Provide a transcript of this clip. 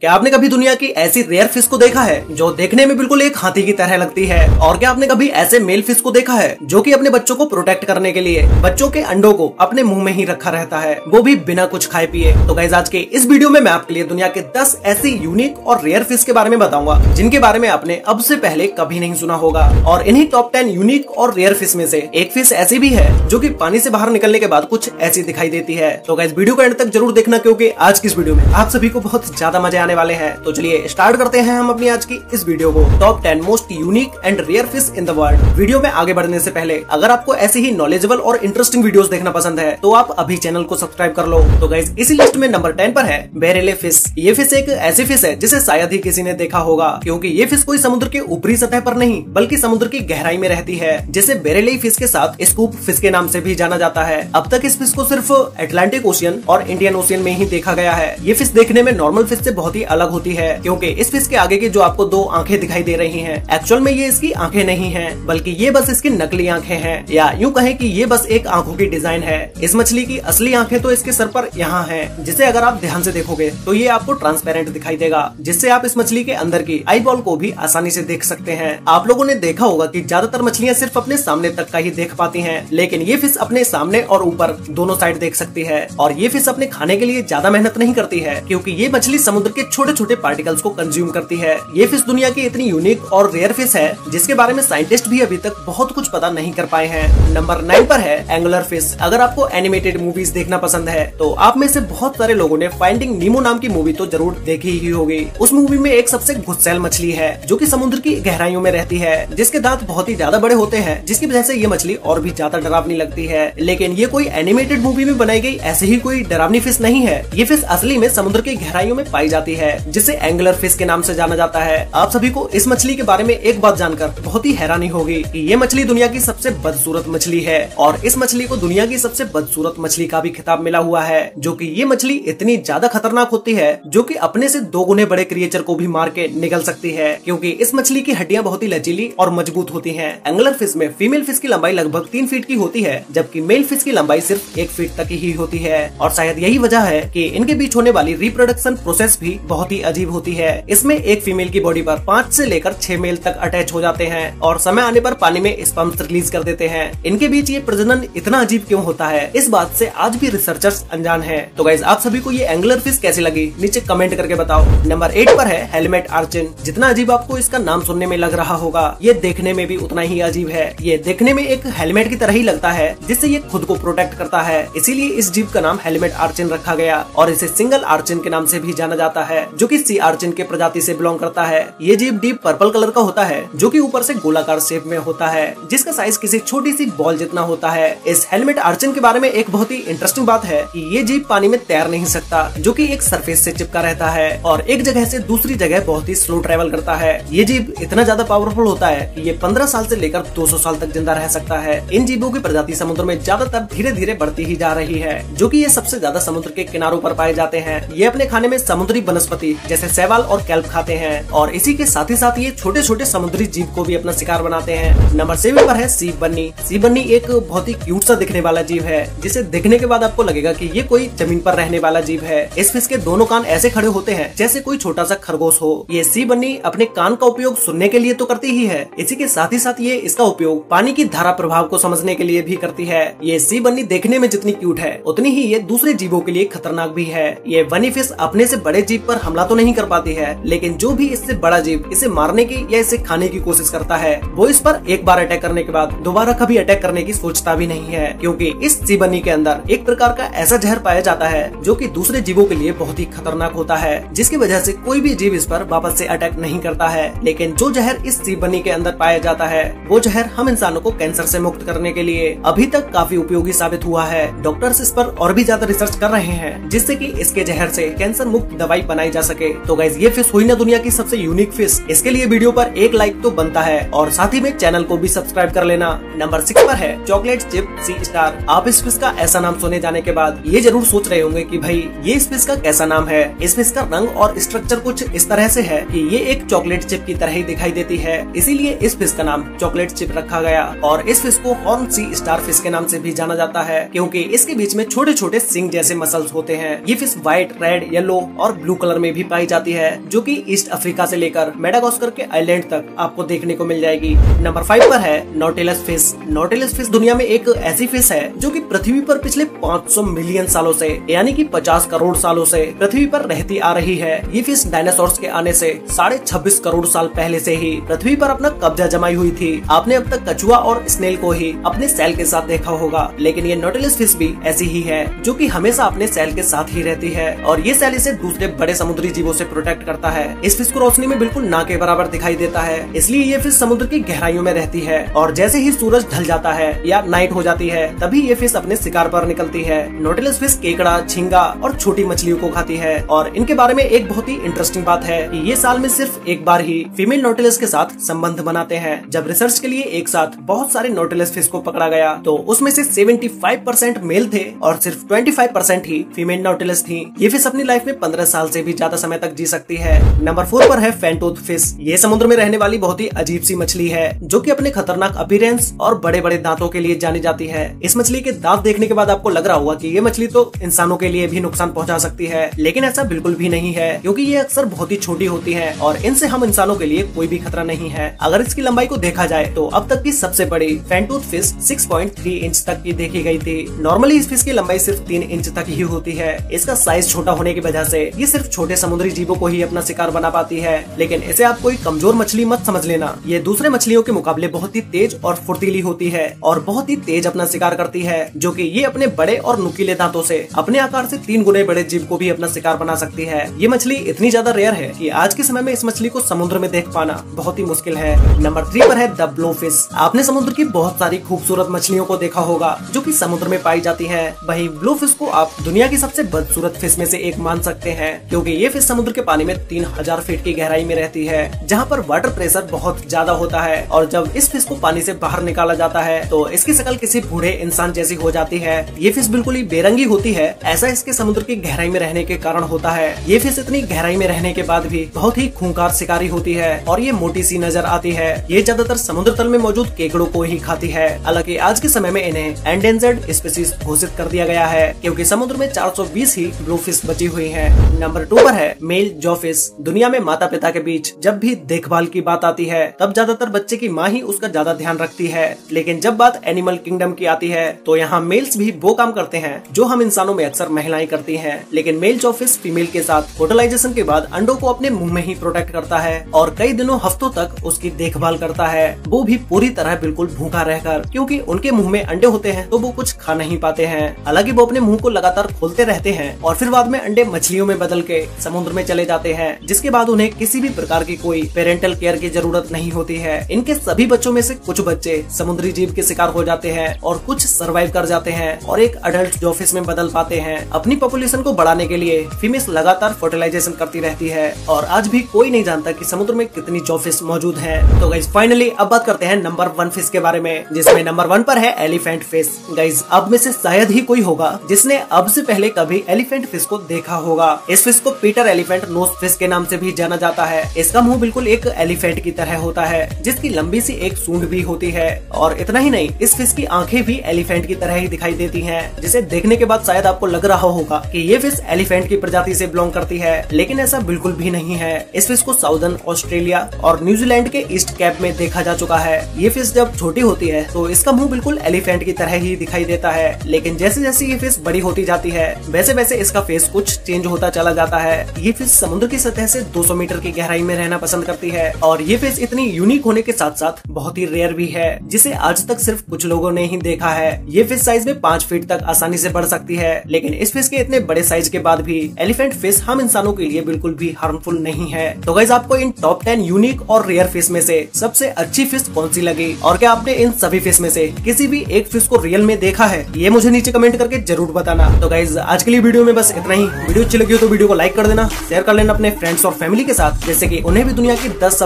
क्या आपने कभी दुनिया की ऐसी रेयर फिश को देखा है जो देखने में बिल्कुल एक हाथी की तरह लगती है? और क्या आपने कभी ऐसे मेल फिश को देखा है जो कि अपने बच्चों को प्रोटेक्ट करने के लिए बच्चों के अंडों को अपने मुंह में ही रखा रहता है, वो भी बिना कुछ खाए पिए? तो गाइस, आज के इस वीडियो में मैं आपके लिए दुनिया के 10 ऐसी यूनिक और रेयर फिश के बारे में बताऊंगा जिनके बारे में आपने अब से पहले कभी नहीं सुना होगा। और इन्हीं टॉप 10 यूनिक और रेयर फिश में से एक फिश ऐसी भी है जो कि पानी से बाहर निकलने के बाद कुछ ऐसी दिखाई देती है। तो गाइस, वीडियो को एंड तक जरूर देखना क्योंकि आज की इस वीडियो में आप सभी को बहुत ज्यादा मजे आने वाले हैं। तो चलिए स्टार्ट करते हैं हम अपनी आज की इस वीडियो को, top 10 most unique and rare fish in the world. Video में आगे बढ़ने से पहले अगर आपको ऐसी ही नॉलेजेबल और इंटरेस्टिंग वीडियोस देखना पसंद है तो आप अभी चैनल को सब्सक्राइब कर लो। तो गाइस, इसी लिस्ट में नंबर 10 पर है बेरेले फिश। ये फिश एक ऐसी फिश है जिसे शायद ही किसी ने देखा होगा, क्योंकि ये फिश कोई समुद्र के ऊपरी सतह पर नहीं बल्कि समुद्र की गहराई में रहती है, जिसे बेरेले फिश के साथ स्कूप फिश के नाम से भी जाना जाता है। अब तक इस फिश को सिर्फ अटलांटिक ओशियन और इंडियन ओशियन में ही देखा गया है। ये फिश देखने में नॉर्मल फिश से बहुत ही अलग होती है, क्योंकि इस फिश के आगे की जो आपको दो आंखें दिखाई दे रही हैं, एक्चुअल में ये इसकी आंखें नहीं हैं, बल्कि ये बस इसकी नकली आंखें हैं, या यूं कहें कि ये बस एक आंखों की डिजाइन है। इस मछली की असली आंखें तो इसके सर पर यहाँ हैं, जिसे अगर आप ध्यान से देखोगे तो ये आपको ट्रांसपेरेंट दिखाई देगा, जिससे आप इस मछली के अंदर की आई बॉल को भी आसानी से देख सकते हैं। आप लोगों ने देखा होगा कि ज्यादातर मछलियां सिर्फ अपने सामने तक का ही देख पाती हैं, लेकिन ये फिश अपने सामने और ऊपर दोनों साइड देख सकती है। और ये फिश अपने खाने के लिए ज्यादा मेहनत नहीं करती है, क्योंकि ये मछली समुद्र के छोटे छोटे पार्टिकल्स को कंज्यूम करती है। ये फिश दुनिया की इतनी यूनिक और रेयर फिश है जिसके बारे में साइंटिस्ट भी अभी तक बहुत कुछ पता नहीं कर पाए हैं। नंबर 9 पर है एंगुलर फिश। अगर आपको एनिमेटेड मूवीज देखना पसंद है तो आप में से बहुत सारे लोगों ने फाइंडिंग नीमो नाम की मूवी तो जरूर देखी ही होगी। उस मूवी में एक सबसे गुस्सैल मछली है जो कि समुद्र की गहराइयों में रहती है, जिसके दांत बहुत ही ज्यादा बड़े होते हैं, जिसकी वजह से ये मछली और भी ज्यादा डरावनी लगती है। लेकिन ये कोई एनिमेटेड मूवी में बनाई गई ऐसे ही कोई डरावनी फिश नहीं है। ये फिश असली में समुद्र की गहराइयों में पाई जाती है, जिसे एंगुलर फिश के नाम से जाना जाता है। आप सभी को इस मछली के बारे में एक बात जानकर बहुत ही हैरानी होगी कि ये मछली दुनिया की सबसे बदसूरत मछली है, और इस मछली को दुनिया की सबसे बदसूरत मछली का भी खिताब मिला हुआ है, जो कि ये मछली इतनी ज्यादा खतरनाक होती है जो कि अपने से 2 गुने बड़े क्रिएचर को भी मार के निकल सकती है, क्योंकि इस मछली की हड्डियां बहुत ही लचीली और मजबूत होती हैं। एंगुलर फिश में फीमेल फिश की लंबाई लगभग 3 फीट की होती है, जबकि मेल फिश की लंबाई सिर्फ 1 फीट तक ही होती है। और शायद यही वजह है कि इनके बीच होने वाली रिप्रोडक्शन प्रोसेस भी बहुत ही अजीब होती है। इसमें एक फीमेल की बॉडी पर 5 से लेकर 6 मेल तक अटैच हो जाते हैं और समय आने पर पानी में स्पर्म्स रिलीज कर देते हैं। इनके बीच ये प्रजनन इतना अजीब क्यों होता है, इस बात से आज भी रिसर्चर्स अनजान हैं। तो गाइस, आप सभी को ये एंगुलर फिश कैसी लगी नीचे कमेंट करके बताओ। नंबर 8 पर है हेलमेट आर्चिन। जितना अजीब आपको इसका नाम सुनने में लग रहा होगा, ये देखने में भी उतना ही अजीब है। ये देखने में एक हेलमेट की तरह ही लगता है, जिससे ये खुद को प्रोटेक्ट करता है। इसीलिए इस जीव का नाम हेलमेट आर्चिन रखा गया, और इसे सिंगल आर्चिन के नाम से भी जाना जाता है, जो कि सी आर्चिन के प्रजाति से बिलोंग करता है। ये जीव डीप पर्पल कलर का होता है, जो कि ऊपर से गोलाकार शेप में होता है, जिसका साइज किसी छोटी सी बॉल जितना होता है। इस हेलमेट आर्चिन के बारे में एक बहुत ही इंटरेस्टिंग बात है कि ये जीव पानी में तैर नहीं सकता, जो कि एक सरफेस से चिपका रहता है और एक जगह से दूसरी जगह बहुत ही स्लो ट्रेवल करता है। ये जीव इतना ज्यादा पावरफुल होता है कि ये 15 साल से लेकर 200 साल तक जिंदा रह सकता है। इन जीवों की प्रजाति समुद्र में ज्यादातर धीरे धीरे बढ़ती ही जा रही है, जो कि ये सबसे ज्यादा समुद्र के किनारों पर पाए जाते हैं। ये अपने खाने में समुद्री वनस्पति जैसे शैवाल और केल्प खाते हैं, और इसी के साथ ही साथ ये छोटे छोटे समुद्री जीव को भी अपना शिकार बनाते हैं। नंबर 7 पर है सी बन्नी। सी बन्नी एक बहुत ही क्यूट सा दिखने वाला जीव है, जिसे देखने के बाद आपको लगेगा कि ये कोई जमीन पर रहने वाला जीव है। इस फिश के दोनों कान ऐसे खड़े होते हैं जैसे कोई छोटा सा खरगोश हो। ये सी बन्नी अपने कान का उपयोग सुनने के लिए तो करती ही है, इसी के साथ ही साथ ये इसका उपयोग पानी की धारा प्रभाव को समझने के लिए भी करती है। ये सी बन्नी देखने में जितनी क्यूट है, उतनी ही ये दूसरे जीवों के लिए खतरनाक भी है। ये बनी फिश अपने से बड़े जीव पर हमला तो नहीं कर पाती है, लेकिन जो भी इससे बड़ा जीव इसे मारने की या इसे खाने की कोशिश करता है, वो इस पर एक बार अटैक करने के बाद दोबारा कभी अटैक करने की सोचता भी नहीं है, क्योंकि इस सी बन्नी के अंदर एक प्रकार का ऐसा जहर पाया जाता है जो कि दूसरे जीवों के लिए बहुत ही खतरनाक होता है, जिसकी वजह से कोई भी जीव इस पर वापस से अटैक नहीं करता है। लेकिन जो जहर इस सी बन्नी के अंदर पाया जाता है, वो जहर हम इंसानों को कैंसर से मुक्त करने के लिए अभी तक काफी उपयोगी साबित हुआ है। डॉक्टर्स इस पर और भी ज्यादा रिसर्च कर रहे हैं, जिससे कि इसके जहर से कैंसर मुक्त दवाई बनाई जा सके। तो गाइस, ये फिश हुई ना दुनिया की सबसे यूनिक फिश। इसके लिए वीडियो पर एक लाइक तो बनता है, और साथ ही में चैनल को भी सब्सक्राइब कर लेना। नंबर 6 पर है चॉकलेट चिप सी स्टार। आप इस फिश का ऐसा नाम सुने जाने के बाद ये जरूर सोच रहे होंगे कि भाई ये इस फिश का कैसा नाम है। इस फिश का रंग और स्ट्रक्चर कुछ इस तरह से है कि ये एक चॉकलेट चिप की तरह ही दिखाई देती है, इसीलिए इस फिश का नाम चॉकलेट चिप रखा गया। और इस फिश को हॉर्न सी स्टार फिश के नाम से भी जाना जाता है, क्योंकि इसके बीच में छोटे छोटे सिंग जैसे मसल्स होते हैं। ये फिश व्हाइट, रेड, येलो और ब्लू कलर कलर में भी पाई जाती है, जो कि ईस्ट अफ्रीका से लेकर मेडागास्कर के आइलैंड तक आपको देखने को मिल जाएगी। नंबर 5 पर है नॉटिलस फिश। नॉटिलस फिश दुनिया में एक ऐसी फिश है जो कि पृथ्वी पर पिछले 500 मिलियन सालों से यानी कि 50 करोड़ सालों से पृथ्वी पर रहती आ रही है। ये फिश डायनासोर्स के आने से 26.5 करोड़ साल पहले से ही पृथ्वी पर अपना कब्जा जमाई हुई थी। आपने अब तक कछुआ और स्नेल को ही अपने सेल के साथ देखा होगा, लेकिन ये नॉटिलस फिश भी ऐसी ही है जो कि हमेशा अपने सेल के साथ ही रहती है और ये सेल इसे दूसरे बड़े समुद्री जीवों से प्रोटेक्ट करता है। इस फिश को रोशनी में बिल्कुल ना के बराबर दिखाई देता है, इसलिए ये फिश समुद्र की गहराइयों में रहती है और जैसे ही सूरज ढल जाता है या नाइट हो जाती है तभी ये फिश अपने शिकार पर निकलती है। नॉटिलस फिश केकड़ा, झींगा और छोटी मछलियों को खाती है और इनके बारे में एक बहुत ही इंटरेस्टिंग बात है कि ये साल में सिर्फ एक बार ही फीमेल नॉटिलस के साथ संबंध बनाते हैं। जब रिसर्च के लिए एक साथ बहुत सारे नॉटिलस फिश को पकड़ा गया तो उसमें से 75% मेल थे और सिर्फ 25% ही फीमेल नॉटिलस थी। ये फिश अपनी लाइफ में 15 साल से भी ज्यादा समय तक जी सकती है। नंबर 4 पर है फेंटूथ फिश। ये समुद्र में रहने वाली बहुत ही अजीब सी मछली है जो कि अपने खतरनाक अपीयरेंस और बड़े बड़े दांतों के लिए जानी जाती है। इस मछली के दांत देखने के बाद आपको लग रहा होगा कि ये मछली तो इंसानों के लिए भी नुकसान पहुंचा सकती है, लेकिन ऐसा बिल्कुल भी नहीं है क्योंकि ये अक्सर बहुत ही छोटी होती है और इनसे हम इंसानों के लिए कोई भी खतरा नहीं है। अगर इसकी लंबाई को देखा जाए तो अब तक की सबसे बड़ी फेंटूथ फिश 6.3 इंच तक की देखी गई थी। नॉर्मली इस फिश की लंबाई सिर्फ 3 इंच तक ही होती है। इसका साइज छोटा होने की वजह से ये सिर्फ छोटे समुद्री जीवों को ही अपना शिकार बना पाती है, लेकिन इसे आप कोई कमजोर मछली मत समझ लेना। ये दूसरे मछलियों के मुकाबले बहुत ही तेज और फुर्तीली होती है और बहुत ही तेज अपना शिकार करती है, जो कि ये अपने बड़े और नुकीले दांतों से अपने आकार से 3 गुने बड़े जीव को भी अपना शिकार बना सकती है। ये मछली इतनी ज्यादा रेयर है कि आज के समय में इस मछली को समुद्र में देख पाना बहुत ही मुश्किल है। नंबर 3 पर है द ब्लो फिश। आपने समुद्र की बहुत सारी खूबसूरत मछलियों को देखा होगा जो कि समुद्र में पाई जाती है, वहीं ब्लो फिश को आप दुनिया की सबसे बदसूरत फिश में से एक मान सकते हैं क्योंकि ये फिश समुद्र के पानी में 3000 फीट की गहराई में रहती है, जहाँ पर वाटर प्रेशर बहुत ज्यादा होता है और जब इस फिश को पानी से बाहर निकाला जाता है तो इसकी शक्ल किसी बूढ़े इंसान जैसी हो जाती है। ये फिश बिल्कुल ही बेरंगी होती है, ऐसा इसके समुद्र की गहराई में रहने के कारण होता है। ये फिश इतनी गहराई में रहने के बाद भी बहुत ही खूंखार शिकारी होती है और ये मोटी सी नजर आती है। ये ज्यादातर समुद्र तल में मौजूद केकड़ों को ही खाती है। हालांकि आज के समय में इन्हें एंडेंजर्ड स्पीशीज घोषित कर दिया गया है क्योंकि समुद्र में 420 ही ब्लू फिश बची हुई है। नंबर 2 पर है मेल जॉ फिश। दुनिया में माता पिता के बीच जब भी देखभाल की बात आती है तब ज्यादातर बच्चे की माँ ही उसका ज्यादा ध्यान रखती है, लेकिन जब बात एनिमल किंगडम की आती है तो यहाँ मेल्स भी वो काम करते हैं जो हम इंसानों में अक्सर महिलाएं करती हैं। लेकिन मेल जॉ फिश फीमेल के साथ फर्टिलाइजेशन के बाद अंडों को अपने मुंह में ही प्रोटेक्ट करता है और कई दिनों हफ्तों तक उसकी देखभाल करता है, वो भी पूरी तरह बिल्कुल भूखा रहकर, क्योंकि उनके मुंह में अंडे होते हैं तो वो कुछ खा नहीं पाते हैं। हालांकि वो अपने मुंह को लगातार खोलते रहते हैं और फिर बाद में अंडे मछलियों में बदल के समुद्र में चले जाते हैं, जिसके बाद उन्हें किसी भी प्रकार की कोई पेरेंटल केयर की जरूरत नहीं होती है। इनके सभी बच्चों में से कुछ बच्चे समुद्री जीव के शिकार हो जाते हैं और कुछ सर्वाइव कर जाते हैं और एक अडल्ट जॉफिश में बदल पाते हैं। अपनी पॉपुलेशन को बढ़ाने के लिए फीमेल्स लगातार फर्टिलाइजेशन करती रहती है और आज भी कोई नहीं जानता कि समुद्र में कितनी जॉफिश मौजूद है। तो गाइस फाइनली अब बात करते हैं नंबर 1 फिश के बारे में, जिसमें नंबर 1 पर है एलिफेंट फिश। गाइस अब में से शायद ही कोई होगा जिसने अब से पहले कभी एलिफेंट फिश को देखा होगा। इस फिश को पीटर एलिफेंट नोज फिश के नाम से भी जाना जाता है। इसका मुंह बिल्कुल एक एलिफेंट की तरह होता है, जिसकी लंबी सी एक सूंड भी होती है और इतना ही नहीं, इस फिश की आंखें भी एलिफेंट की तरह ही दिखाई देती हैं, जिसे देखने के बाद शायद आपको लग रहा होगा कि ये फिश एलिफेंट की प्रजाति से बिलोंग करती है, लेकिन ऐसा बिल्कुल भी नहीं है। इस फिश को साउदर्न ऑस्ट्रेलिया और न्यूजीलैंड के ईस्ट कैप में देखा जा चुका है। ये फिश जब छोटी होती है तो इसका मुंह बिल्कुल एलिफेंट की तरह ही दिखाई देता है, लेकिन जैसे जैसे ये फिश बड़ी होती जाती है वैसे वैसे इसका फेस कुछ चेंज होता चला जाता है। ये फिश समुद्र की सतह से 200 मीटर की गहराई में रहना पसंद करती है और ये फिश इतनी यूनिक होने के साथ साथ बहुत ही रेयर भी है, जिसे आज तक सिर्फ कुछ लोगों ने ही देखा है। ये फिश साइज में 5 फीट तक आसानी से बढ़ सकती है, लेकिन इस फिश के इतने बड़े साइज के बाद भी एलिफेंट फिश हम इंसानों के लिए बिल्कुल भी हार्मफुल नहीं है। तो गाइस आपको इन टॉप 10 यूनिक और रेयर फिश में से सबसे अच्छी फिश कौन सी लगी और क्या आपने इन सभी फिश में से किसी भी एक फिश को रियल में देखा है, ये मुझे नीचे कमेंट करके जरूर बताना। तो गाइस आज के लिए वीडियो में बस इतना ही। वीडियो अच्छी लगी हो तो वीडियो को लाइक कर देना, शेयर कर लेना अपने फ्रेंड्स और फैमिली के साथ, जैसे कि उन्हें भी दुनिया की 10